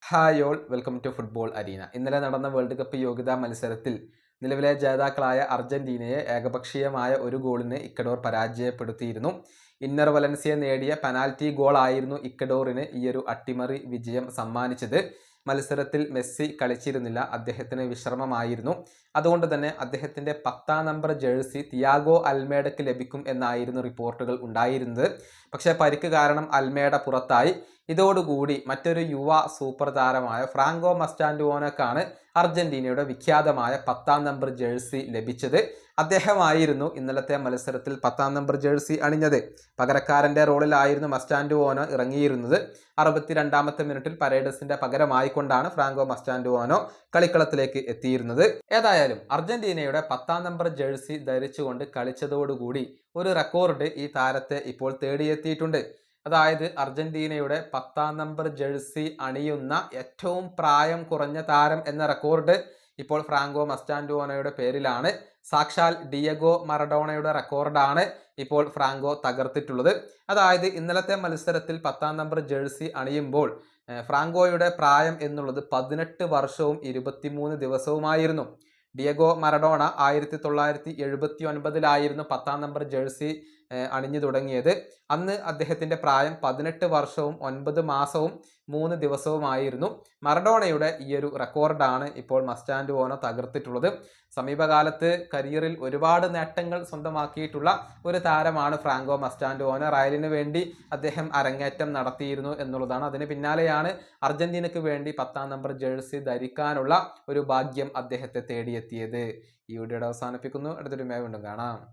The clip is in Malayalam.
Hi all, welcome to football arena. ഇന്നലെ നടന്ന വേൾഡ് കപ്പ് യോഗ്യതാ മത്സരത്തിൽ നിലവിലെ ജേതാക്കളായ അർജന്റീനയെ ഏകപക്ഷീയമായ ഒരു ഗോളിന് ഇക്വഡോർ പരാജയപ്പെടുത്തിയിരുന്നു. ഇന്നർ വലൻസിയ നേടിയ പെനാൽറ്റി ഗോളായിരുന്നു ഇക്വഡോറിന് ഈയൊരു അട്ടിമറി വിജയം സമ്മാനിച്ചത്. മത്സരത്തിൽ മെസ്സി കളിച്ചിരുന്നില്ല, അദ്ദേഹത്തിന് വിശ്രമമായിരുന്നു. അതുകൊണ്ട് തന്നെ അദ്ദേഹത്തിൻ്റെ 10-ാം നമ്പർ ജേഴ്സി തിയാഗോ അൽമേഡയ്ക്ക് ലഭിക്കും എന്നായിരുന്നു റിപ്പോർട്ടുകൾ ഉണ്ടായിരുന്നത്. പക്ഷേ പരിക്ക് കാരണം അൽമേഡ പുറത്തായി. ഇതോടുകൂടി മറ്റൊരു യുവ സൂപ്പർ താരമായ ഫ്രാങ്കോ മസ്റ്റാൻഡുവോനോക്കാണ് അർജന്റീനയുടെ വിഖ്യാതമായ 10-ാം നമ്പർ ജേഴ്സി ലഭിച്ചത്. അദ്ദേഹമായിരുന്നു ഇന്നലത്തെ മത്സരത്തിൽ 10-ാം നമ്പർ ജേഴ്സി അണിഞ്ഞത്. പകരക്കാരൻ്റെ റോളിലായിരുന്നു മസ്റ്റാൻഡുവോനോ ഇറങ്ങിയിരുന്നത്. 62-ാമത്തെ മിനിറ്റിൽ പരേഡസിന്റെ പകരമായിക്കൊണ്ടാണ് ഫ്രാങ്കോ മസ്റ്റാൻഡുവോനോ കളിക്കളത്തിലേക്ക് എത്തിയിരുന്നത്. ഏതായാലും അർജന്റീനയുടെ 10-ാം നമ്പർ ജേഴ്സി ധരിച്ചുകൊണ്ട് കളിച്ചതോടുകൂടി ഒരു റെക്കോർഡ് ഈ താരത്തെ ഇപ്പോൾ തേടിയെത്തിയിട്ടുണ്ട്. അതായത് അർജന്റീനയുടെ 10-ാം നമ്പർ ജേഴ്സി അണിയുന്ന ഏറ്റവും പ്രായം കുറഞ്ഞ താരം എന്ന റെക്കോർഡ് ഇപ്പോൾ ഫ്രാങ്കോ മസ്റ്റാൻഡുവോനോയുടെ പേരിലാണ്. സാക്ഷാൽ ഡിയഗോ മറഡോണയുടെ റെക്കോർഡാണ് ഇപ്പോൾ ഫ്രാങ്കോ തകർത്തിട്ടുള്ളത്. അതായത് ഇന്നലത്തെ മത്സരത്തിൽ 10-ാം നമ്പർ ജേഴ്സി അണിയുമ്പോൾ ഫ്രാങ്കോയുടെ പ്രായം എന്നുള്ളത് 18 വർഷവും 23 ദിവസവുമായിരുന്നു. ഡിയഗോ മറഡോണ 1979-ലായിരുന്നു 10-ാം നമ്പർ ജേഴ്സി അണിഞ്ഞു തുടങ്ങിയത്. അന്ന് അദ്ദേഹത്തിൻ്റെ പ്രായം 18 വർഷവും 9 മാസവും 3 ദിവസവുമായിരുന്നു. മറഡോണയുടെ ഈയൊരു റെക്കോർഡാണ് ഇപ്പോൾ മസ്റ്റാൻഡുവോനോ തകർത്തിട്ടുള്ളത്. സമീപകാലത്ത് കരിയറിൽ ഒരുപാട് നേട്ടങ്ങൾ സ്വന്തമാക്കിയിട്ടുള്ള ഒരു താരമാണ് ഫ്രാങ്കോ മസ്റ്റാൻഡുവോനോ. റയലിന് വേണ്ടി അദ്ദേഹം അരങ്ങേറ്റം നടത്തിയിരുന്നു എന്നുള്ളതാണ്. അതിന് പിന്നാലെയാണ് അർജന്റീനയ്ക്ക് വേണ്ടി 10-ാം നമ്പർ ജേഴ്സി ധരിക്കാനുള്ള ഒരു ഭാഗ്യം അദ്ദേഹത്തെ തേടിയെത്തിയത്. ഈ വീഡിയോയുടെ അവസാനിപ്പിക്കുന്നു. അടുത്തൊരു വീണ്ടും കാണാം.